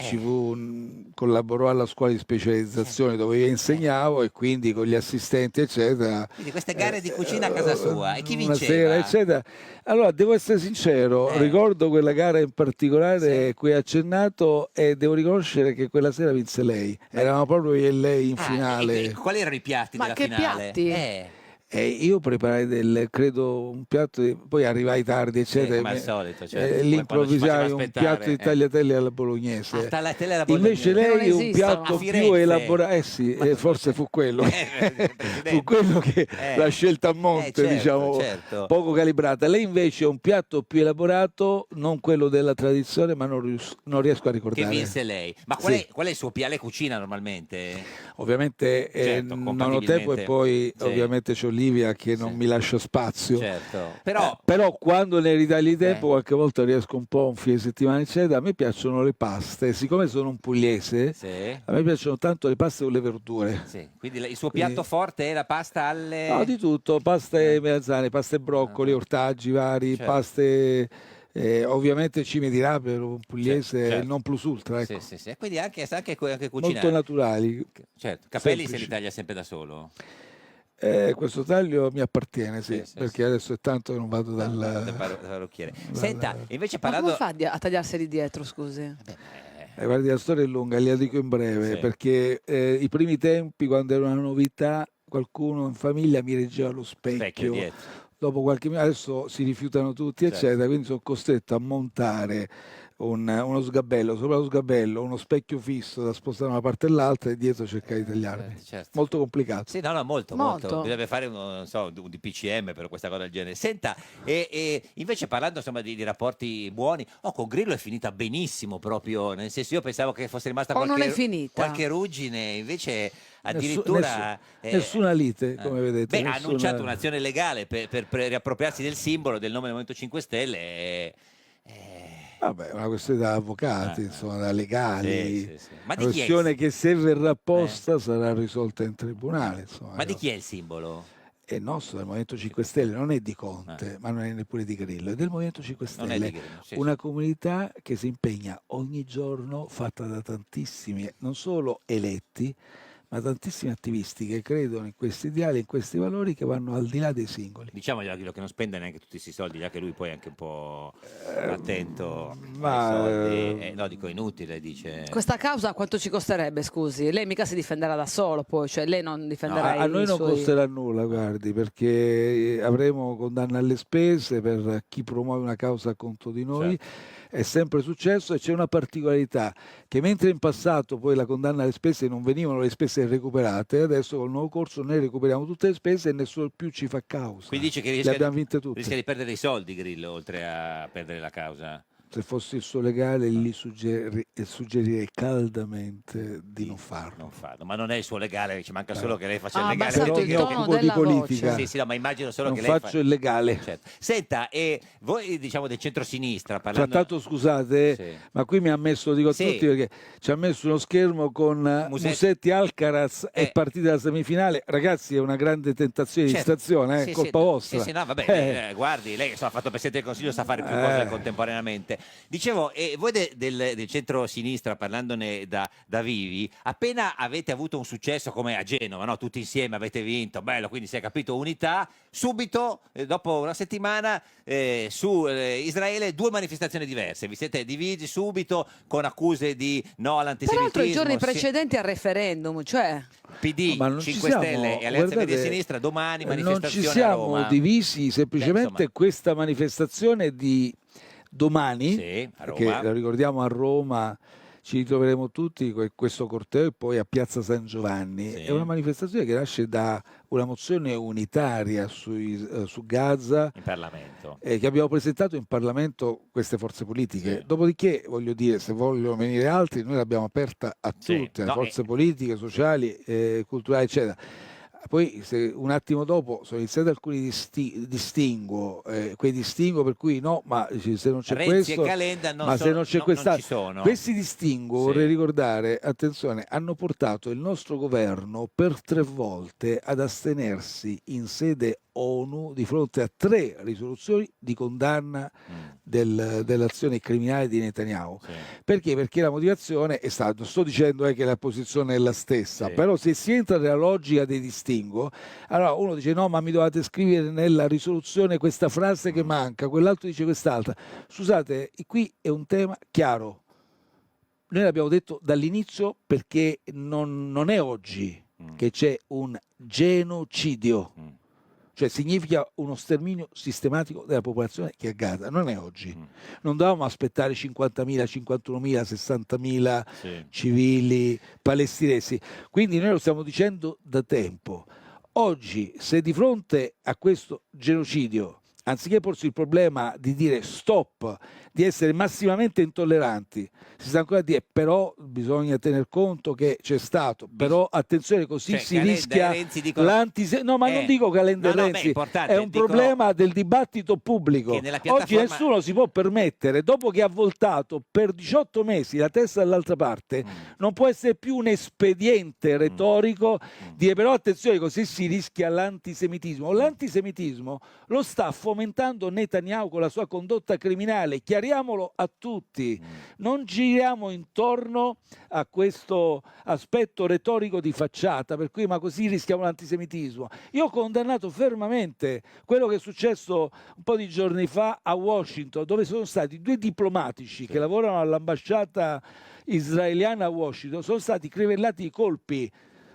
collaborò alla scuola di specializzazione dove io insegnavo e quindi con gli assistenti eccetera.
Quindi queste gare di cucina a casa sua, e chi
Una
vinceva?
sera, eccetera. Allora, devo essere sincero, ricordo quella gara in particolare cui ha accennato e devo riconoscere che quella sera vinse lei. Eravamo proprio io e lei in finale.
E quali erano i piatti
Ma
della
che
finale?
piatti?
E io preparai credo un piatto, poi arrivai tardi, eccetera.
come al solito, certo.
Lì
Come quando ci
improvvisai
faceva
un
aspettare,
piatto di tagliatelle alla bolognese.
Tagliatelle alla bolognese.
Invece
Che non
lei un
esistono.
piatto
A
più
Firenze?
elaborato, forse fu quello. Fu quello che la scelta a monte,
certo,
diciamo,
certo.
poco calibrata. Lei invece un piatto più elaborato, non quello della tradizione, ma non riesco a
Che
ricordare.
vinse lei. Ma
Sì.
qual è il suo piale cucina normalmente?
Ovviamente
Certo,
non ho tempo e
compatibilmente.
poi
Sì.
ovviamente c'ho Livia che non mi lascia spazio.
Certo.
Però quando ne ritagli tempo qualche volta riesco un po' un fine settimana eccetera. A me piacciono le paste, siccome sono un pugliese, a me piacciono tanto le paste con le verdure.
Quindi il suo piatto forte è la pasta alle...
No, di tutto, paste melanzane, paste broccoli, ortaggi vari,
Certo.
paste... ovviamente ci mi dirà per un pugliese
certo.
il non plus ultra, ecco.
Sì. Quindi anche cucinare.
Molto naturali.
Certo. Capelli
semplici.
se li taglia sempre da solo?
Questo taglio mi appartiene, perché adesso è tanto che non vado dal
parrucchiere. Senta, invece
Ma
parlando...
come fa a tagliarseli dietro, scusi?
guardi, la storia è lunga, gliela dico in breve,
Sì.
perché i primi tempi, quando era una novità, qualcuno in famiglia mi reggeva lo specchio.
dietro.
Dopo qualche minuto, adesso si rifiutano tutti, eccetera, quindi sono costretto a montare uno sgabello, sopra lo sgabello uno specchio fisso da spostare da una parte all'altra e dietro cercare di tagliarmi.
Certo.
Molto complicato.
Sì, no, molto.
Molto.
Bisogna fare un DPCM per questa cosa del genere. Senta, e invece parlando insomma di rapporti buoni, con Grillo è finita benissimo proprio, nel senso io pensavo che fosse rimasta
non è finita.
qualche ruggine, invece addirittura...
nessuna lite, come vedete.
Ha annunciato un'azione legale per riappropriarsi del simbolo, del nome del Movimento 5 Stelle.
Vabbè, è una questione da avvocati, insomma, da legali.
Sì. Ma
Una
di chi è
questione che se verrà posta sarà risolta in tribunale. Insomma,
Ma di chi è il simbolo?
È nostro, del Movimento 5 Stelle, non è di Conte, ma non è neppure di Grillo, è del Movimento 5
Non è di
Stelle,
Grillo, sì,
una comunità che si impegna ogni giorno, fatta da tantissimi, non solo eletti, ma tantissimi attivisti che credono in questi ideali, in questi valori che vanno al di là dei singoli.
Diciamogli a Grillo che non spende neanche tutti questi soldi, già che lui poi è anche un po' attento
ma,
ai soldi. No, dico inutile, dice.
Questa causa quanto ci costerebbe, scusi? Lei mica si difenderà da solo, poi, cioè lei non difenderà
a noi
i
non
suoi...
costerà nulla, guardi, perché avremo condanna alle spese per chi promuove una causa contro di noi.
Certo.
È sempre successo e c'è una particolarità, che mentre in passato poi la condanna alle spese non venivano le spese recuperate, adesso col nuovo corso noi recuperiamo tutte le spese e nessuno più ci fa causa.
Quindi dice che
le abbiamo vinte tutte.
rischia di perdere dei soldi Grillo, oltre a perdere la causa.
Se fossi il suo legale gli suggerirei caldamente di non farlo.
Ma non è il suo legale, ci manca solo che lei faccia il
Ah,
legale.
abbassato
Però
il
mi
tono
occupo di
della
politica.
voce.
Sì, no, ma immagino solo
Non
che lei
faccio il legale.
Certo. Senta, e voi diciamo del centrosinistra parlando...
Tra l'altro scusate,
Sì.
ma qui mi ha messo, dico a
Sì.
tutti perché ci ha messo uno schermo con Musetti Alcaraz e partite della semifinale. Ragazzi, è una grande tentazione di
Certo.
distrazione,
Sì,
colpa
sì,
vostra.
Sì, no, vabbè, guardi, lei ha fatto Presidente del Consiglio, sa fare più cose contemporaneamente. Dicevo, voi del centro-sinistra, parlandone da vivi, appena avete avuto un successo come a Genova, no? Tutti insieme avete vinto, bello, quindi si è capito unità, subito, dopo una settimana, su Israele, 2 manifestazioni diverse, vi siete divisi subito con accuse di no all'antisemitismo.
Peraltro i giorni
sì.
precedenti al referendum, cioè...
PD,
Ma non ci
5
siamo,
Stelle e Alleanza Verdi e
guardate,
Sinistra, domani
non
manifestazione
ci siamo
a Roma.
divisi, semplicemente
insomma.
questa manifestazione di domani,
Sì, a
che
Roma.
la ricordiamo a Roma, ci ritroveremo tutti con questo corteo e poi a Piazza San Giovanni.
Sì.
È una manifestazione che nasce da una mozione unitaria su Gaza
In Parlamento.
che abbiamo presentato in Parlamento queste forze politiche.
Sì.
Dopodiché, voglio dire, se vogliono venire altri, noi l'abbiamo aperta a
Sì.
tutte,
No,
le forze politiche, sociali, culturali, eccetera. Poi un attimo dopo sono iniziati alcuni distinguo, quei distinguo per cui no, ma se non c'è
Renzi
questo,
e Calenda non
ma
sono-
se non c'è
non
quest'altro,
ci sono.
questi distinguo,
Sì.
vorrei ricordare, attenzione, hanno portato il nostro governo per 3 volte ad astenersi in sede ONU di fronte a 3 risoluzioni di condanna dell'azione criminale di Netanyahu.
Sì.
Perché? Perché la motivazione è stata, non sto dicendo che la posizione è la stessa,
Sì.
però se si entra nella logica dei distinguo, allora uno dice no, ma mi dovete scrivere nella risoluzione questa frase che manca, quell'altro dice quest'altra. Scusate, qui è un tema chiaro. Noi l'abbiamo detto dall'inizio perché non è oggi che c'è un genocidio. Cioè significa uno sterminio sistematico della popolazione che è a Gaza, non è oggi. Non dovevamo aspettare 50.000, 51.000, 60.000
Sì.
civili palestinesi. Quindi noi lo stiamo dicendo da tempo. Oggi, se di fronte a questo genocidio anziché porsi il problema di dire stop, di essere massimamente intolleranti, si sta ancora a dire però bisogna tener conto che c'è stato, però attenzione, così
Cioè,
si
Calenda
rischia
e Renzi dicono...
No, ma non dico Calenda e
no,
Renzi,
beh, importante,
è un
dicono
problema del dibattito pubblico.
che nella
Oggi
piattaforma...
nessuno si può permettere, dopo che ha voltato per 18 mesi la testa dall'altra parte, non può essere più un espediente retorico dire però attenzione, così si rischia l'antisemitismo. L'antisemitismo lo sta fomentando Netanyahu con la sua condotta criminale, chiariamolo a tutti, non giriamo intorno a questo aspetto retorico di facciata, per cui ma così rischiamo l'antisemitismo. Io ho condannato fermamente quello che è successo un po' di giorni fa a Washington, dove sono stati 2 diplomatici che lavorano all'ambasciata israeliana a Washington, sono stati crivellati i colpi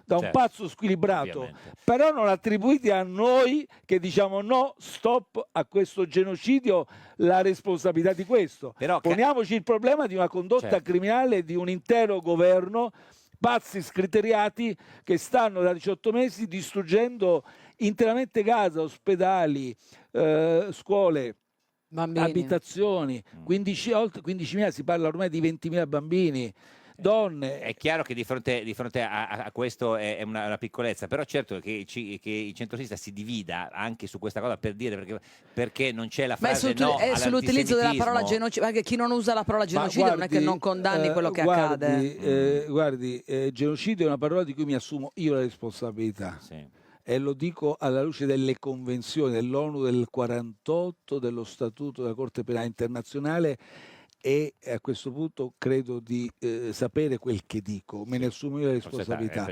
da un pazzo squilibrato,
ovviamente.
però non attribuiti a noi che diciamo no, stop a questo genocidio, la responsabilità di questo.
Però,
poniamoci il problema di una condotta criminale di un intero governo, pazzi scriteriati che stanno da 18 mesi distruggendo interamente Gaza, ospedali, scuole,
Bambini.
abitazioni, 15.000, si parla ormai di 20.000 bambini, donne.
È chiaro che di fronte a questo è una piccolezza, però certo che il centro-sinistra si divida anche su questa cosa per dire perché non c'è la frase no
è sull'utilizzo della parola
all'antisemitismo.
genocidio, perché chi non usa la parola genocidio non è che non condanni quello che accade.
Guardi, genocidio è una parola di cui mi assumo io la responsabilità.
Sì.
E lo dico alla luce delle convenzioni dell'ONU del 48, dello Statuto della Corte Penale Internazionale, e a questo punto credo di sapere quel che dico, me ne assumo io la responsabilità.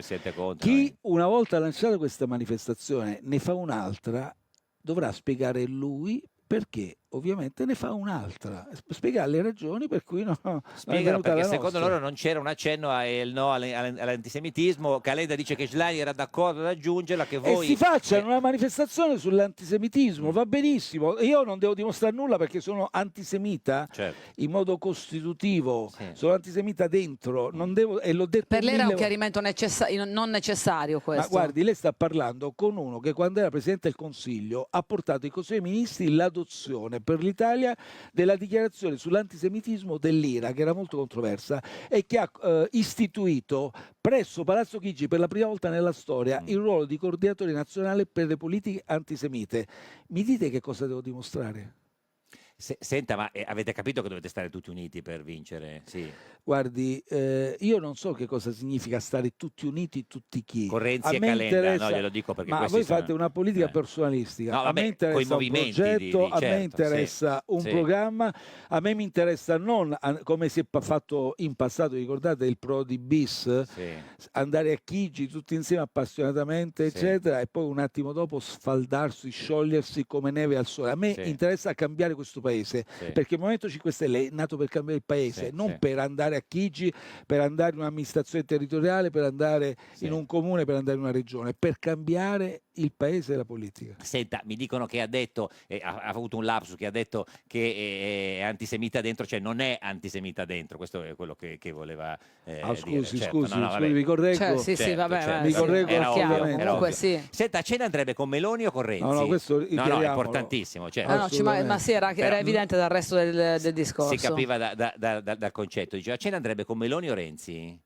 Chi una volta lanciata questa manifestazione ne fa un'altra dovrà spiegare lui perché ovviamente ne fa un'altra, spiegare le ragioni per cui
Spiegano perché secondo loro non c'era un accenno al no all'antisemitismo. Calenda dice che Schlein era d'accordo ad aggiungerla, che voi...
E si facciano una manifestazione sull'antisemitismo, va benissimo, io non devo dimostrare nulla perché sono antisemita in modo costitutivo, sono antisemita dentro, non devo, e l'ho detto
per lei era un chiarimento non necessario questo.
Ma guardi, lei sta parlando con uno che quando era Presidente del Consiglio ha portato ai Consiglio dei Ministri l'adozione per l'Italia della dichiarazione sull'antisemitismo dell'IRA, che era molto controversa, e che ha istituito presso Palazzo Chigi per la prima volta nella storia il ruolo di coordinatore nazionale per le politiche antisemite. Mi dite che cosa devo dimostrare?
Senta, ma avete capito che dovete stare tutti uniti per vincere? Sì.
Guardi, io non so che cosa significa stare tutti uniti, tutti chi.
Con Renzi e Calenda, no, glielo dico perché
ma voi fate una politica personalistica.
No, vabbè,
a me interessa un progetto, a me interessa un programma, a me mi interessa non come si è fatto in passato, ricordate il Prodi bis, andare a Chigi tutti insieme appassionatamente, eccetera, e poi un attimo dopo sfaldarsi, sciogliersi come neve al sole. A me interessa cambiare questo paese, perché il Movimento 5 Stelle è nato per cambiare il paese, non per andare a Chigi, per andare in un'amministrazione territoriale, per andare in un comune, per andare in una regione, per cambiare il paese e la politica.
Senta, mi dicono che ha detto, ha avuto un lapsus, che ha detto che è antisemita dentro, cioè non è antisemita dentro, questo è quello che voleva
scusi,
dire.
scusi,
no,
scusi, mi correggo.
Mi
correggo
era
comunque
Senta, a cena andrebbe con Meloni o con Renzi?
No, questo
no, è importantissimo.
Ma sì, era evidente dal resto del discorso.
Si capiva dal concetto. Dice, a cena andrebbe con Meloni o Renzi?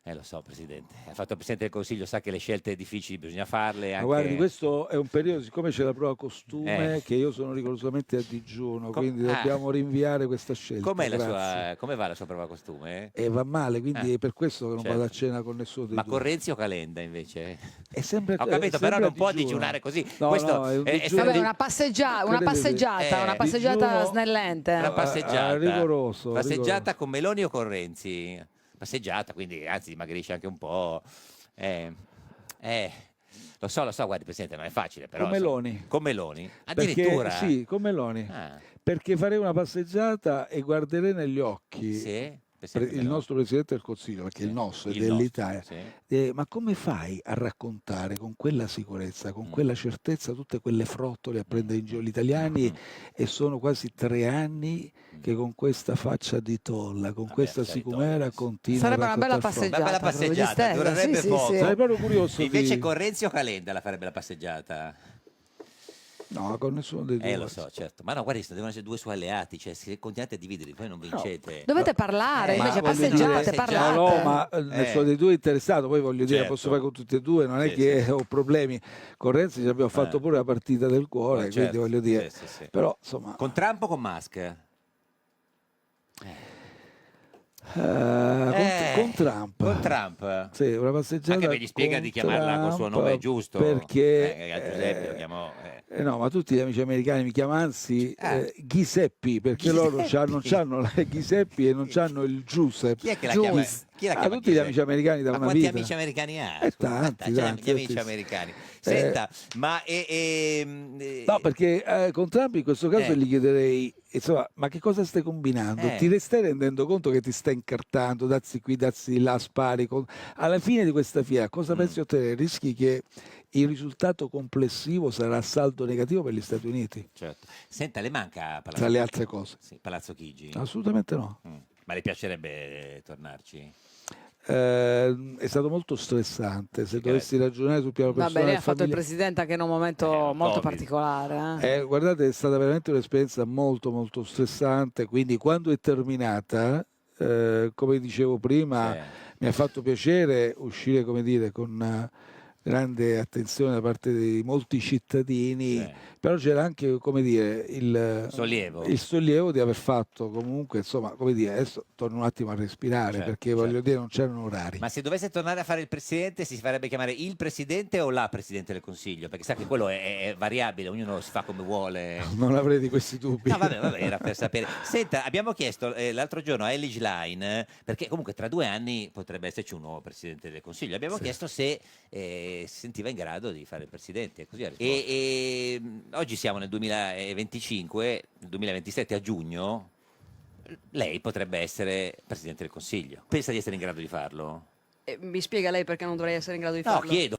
Lo so, Presidente. Ha fatto il Presidente del Consiglio, sa che le scelte difficili bisogna farle. Anche...
Ma guardi, questo è un periodo, siccome c'è la prova costume, che io sono rigorosamente a digiuno, quindi dobbiamo rinviare questa scelta.
Come va la sua prova costume?
Va male, quindi è per questo che non vado a cena con nessuno dei due.
Ma con Renzi o Calenda, invece?
È sempre,
ho capito, però non può digiunare così.
No,
questo
è una passeggiata snellente.
Una passeggiata.
Rigoroso.
Passeggiata con Meloni o con Renzi? Passeggiata, quindi anzi dimagrisce anche un po'. Lo so, guardi Presidente, non è facile però.
Con Meloni.
Con Meloni? Addirittura?
Perché, sì, con Meloni. Perché farei una passeggiata e guarderei negli occhi il nostro Presidente del Consiglio, perché il nostro è dell'Italia. Ma come fai a raccontare con quella sicurezza, con quella certezza tutte quelle frottole a prendere in giro gli italiani? E sono quasi 3 anni che con questa faccia di tolla, con questa sicumera continua.
Sarebbe una bella passeggiata.
Durerebbe poco.
Sarei proprio curioso.
Invece con Renzi o Calenda la farebbe la passeggiata?
No, con nessuno dei due.
Lo so, certo. Ma no, guardi, devono essere due suoi alleati, cioè se continuate a dividerli poi non vincete.
Dovete parlare,
Ma
invece
voglio
passeggiate,
dire-
parlate.
No, ma nessuno dei due è interessato, poi voglio dire,
Certo.
posso fare con tutti e due, non è
Sì,
che ho problemi. Con Renzi ci abbiamo fatto pure la partita del cuore,
Certo.
quindi voglio dire.
Sì.
Però, insomma...
Con Trump o con Musk?
Con Trump.
Con Trump.
Sì, una passeggiata.
Anche me gli spiega
con
di chiamarla col suo
Trump,
nome giusto.
Perché
Giuseppe lo chiamò.
no, ma tutti gli amici americani mi chiamano anzi Giuseppe, perché loro non hanno la Giuseppe e non hanno il Giuseppe.
Chi è che la chiama? Chi la chiama
tutti gli amici americani da
Ma
una
quanti
vita.
amici americani ha?
Tanti,
Gli
tanti.
amici americani. Senta, ma
No, perché con Trump in questo caso gli chiederei, insomma, ma che cosa stai combinando? Ti stai rendendo conto che ti stai incartando, dazzi qui, dazzi di là, spari? Alla fine di questa fiera cosa pensi di ottenere? Rischi che il risultato complessivo sarà saldo negativo per gli Stati Uniti.
Certo. Senta, le manca Palazzo
Tra le altre cose.
Sì, Palazzo Chigi?
Assolutamente no.
Ma le piacerebbe tornarci?
È stato molto stressante. Se dovessi ragionare sul piano
Vabbè,
personale,
lei ha fatto il
familiare-
presidente anche in un momento molto
Covid.
particolare.
guardate, è stata veramente un'esperienza molto molto stressante, quindi quando è terminata, come dicevo prima, mi ha fatto piacere uscire, come dire, con grande attenzione da parte di molti cittadini, però c'era anche, come dire, il sollievo di aver fatto comunque, insomma, come dire, adesso torno un attimo a respirare, perché voglio dire non c'erano orari.
Ma se dovesse tornare a fare il presidente, si farebbe chiamare il presidente o la presidente del Consiglio? Perché sa che quello è variabile, ognuno si fa come vuole.
Non avrei di questi dubbi.
No, vabbè, era per sapere. Senta, abbiamo chiesto l'altro giorno a Ellie Schlein, perché comunque tra 2 anni potrebbe esserci un nuovo presidente del Consiglio. Abbiamo chiesto se si sentiva in grado di fare il presidente. Così ha risposto. E oggi siamo nel 2025, nel 2027 a giugno. Lei potrebbe essere presidente del Consiglio. Pensa di essere in grado di farlo?
Mi spiega lei perché non dovrei essere in grado di
No,
farlo?
chiedo.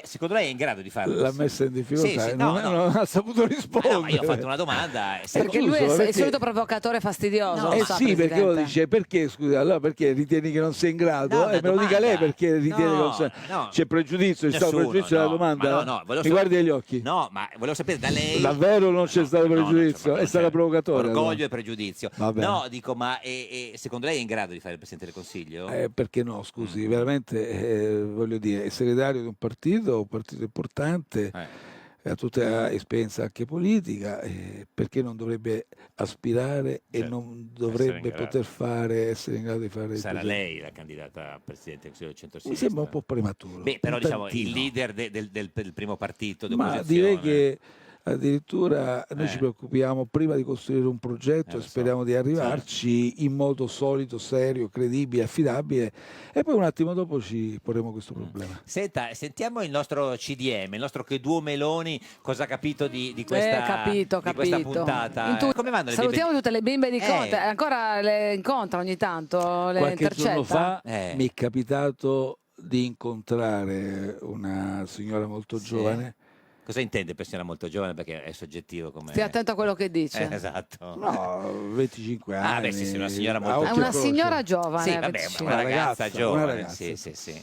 Secondo lei è in grado di farlo?
L'ha messa in difficoltà,
Sì,
e
no,
non ha saputo rispondere.
No, ma io ho fatto una domanda.
Perché lui è il solito provocatore fastidioso. lo sa,
sì, perché lo
Presidente.
dice, perché scusa, allora perché ritieni che non sei in grado?
No, una
Me lo dica lei
domanda.
perché ritiene che non sei.
no.
C'è pregiudizio, c'è stato
Nessuno,
pregiudizio
no,
della domanda?
ma no, volevo
Mi
sapere-
guardi negli occhi.
No, ma volevo sapere da lei.
Davvero non c'è stato pregiudizio? È stata provocatoria?
Orgoglio
allora?
e pregiudizio.
Va bene.
No, dico, ma secondo lei è in grado di fare il Presidente del Consiglio?
Perché no, scusi, veramente voglio dire, è segretario di un partito importante, ha tutta esperienza anche politica, perché non dovrebbe aspirare e non dovrebbe poter essere in grado di fare il
Sarà
presidente?
lei la candidata a Presidente del Consiglio del
Mi
centro-sinistra?
sembra un po' prematuro.
Beh, però
un
diciamo il
tantino.
leader del primo partito di
Ma
opposizione.
direi che addirittura noi ci preoccupiamo prima di costruire un progetto e speriamo di arrivarci in modo solido, serio, credibile, affidabile, e poi un attimo dopo ci porremo questo problema.
Senta, sentiamo il nostro CDM, il nostro Che Duo Meloni, cosa ha capito di questa,
capito.
di questa puntata. Come vanno le
Salutiamo
bimbe?
tutte le bimbe di Conte. Ancora le incontra ogni tanto, le
Qualche giorno
intercetta?
fa mi è capitato di incontrare una signora molto giovane.
Cosa intende per signora molto giovane? Perché è soggettivo come...
Stia attento a quello che dice.
Esatto.
No, 25 anni.
Ah, beh, sì, una signora
a
molto
occhio
È
e
una
croce.
signora giovane.
Sì, vabbè,
25.
una ragazza giovane.
una ragazza.
Sì.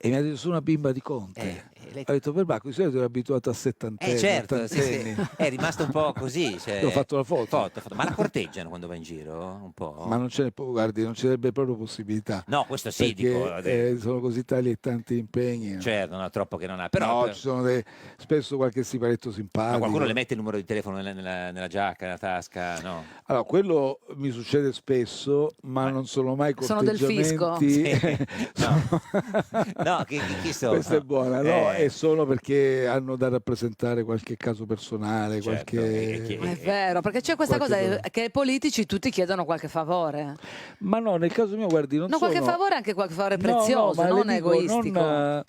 E mi ha detto, sono una bimba di Conte.
lei-
Ho detto, per Bacco, di solito ero abituato a settantenni,
Certo, sì,
ottantenni.
è rimasto un po' così. Cioè...
Ho fatto la foto.
Ma la corteggiano quando va in giro? Un po'?
Ma non ce n'è, guardi, non ci sarebbe proprio possibilità.
No, questo sì,
perché,
dico.
sono così tali e tanti impegni.
Certo, non ha troppo che non ha. Però,
No, ci sono spesso qualche siparetto simpatico.
ma qualcuno le mette il numero di telefono nella giacca, nella tasca? No.
Allora, quello mi succede spesso, ma non sono mai
Sono del fisco?
corteggiamenti.
No, chi sono?
Questa è buona, no?
Eh.
È solo perché hanno da rappresentare qualche caso personale,
Certo,
qualche...
È vero, perché c'è questa
Qualche
cosa
cosa.
che ai politici tutti chiedono qualche favore.
Ma no, nel caso mio, guardi, non
No, qualche
sono...
favore, anche qualche favore
No, no,
prezioso,
ma
non
le dico,
egoistico.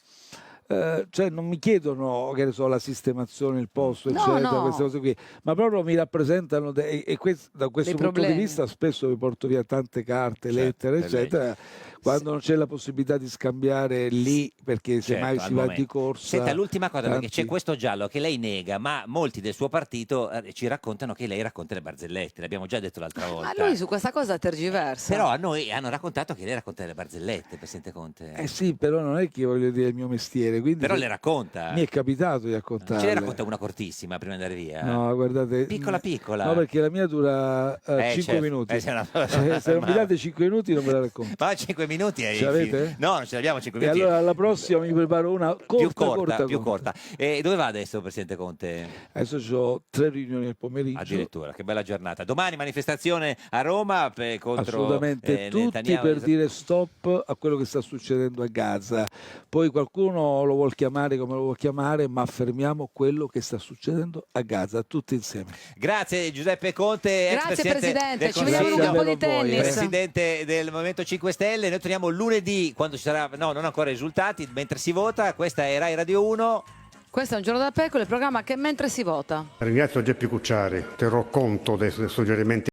cioè non mi chiedono, che ne so, la sistemazione, il posto,
No,
eccetera,
no.
queste cose qui, ma proprio mi rappresentano da questo
Dei
punto di
problemi.
vista spesso mi porto via tante carte,
Certo,
lettere,
per lei.
eccetera, quando non c'è la possibilità di scambiare lì, perché semmai
Certo,
si
al
va
momento.
di corsa.
Senta, l'ultima cosa, perché c'è
tanti-
questo giallo che lei nega, ma molti del suo partito ci raccontano che lei racconta le barzellette, l'abbiamo già detto l'altra volta.
Ma lui su questa cosa tergiversa.
Però a noi hanno raccontato che lei racconta le barzellette, Presidente Conte.
Sì, però non è che voglio dire il mio mestiere, quindi
Però le racconta.
mi è capitato di raccontarle.
Ce ne racconta una cortissima prima di andare via?
No, guardate,
Piccola.
no, perché la mia dura 5
certo.
minuti.
Se no-
Se non mi date 5 minuti non me la racconto.
Ma 5 minuti è
Ce l'avete?
No, non ce l'abbiamo 5
E
minuti.
allora alla prossima mi preparo una corta,
più corta. E dove va adesso, Presidente Conte?
Adesso ho 3 riunioni al pomeriggio.
Addirittura, che bella giornata. Domani manifestazione a Roma contro
Assolutamente tutti
Netanyahu.
per dire stop a quello che sta succedendo a Gaza. Poi qualcuno lo vuol chiamare come lo vuol chiamare, ma fermiamo quello che sta succedendo a Gaza, tutti insieme.
Grazie Giuseppe Conte, ex
Grazie
Presidente del
Presidente, ci vediamo in un
Consiglio,
campo di tennis.
Presidente del Movimento 5 Stelle. Noi torniamo lunedì quando ci sarà, no, non ancora i risultati, mentre si vota. Questa è Rai Radio 1.
Questo è Un Giorno da Pecora, il programma che mentre si vota.
Ringrazio Geppi Cucciari, terrò conto dei suggerimenti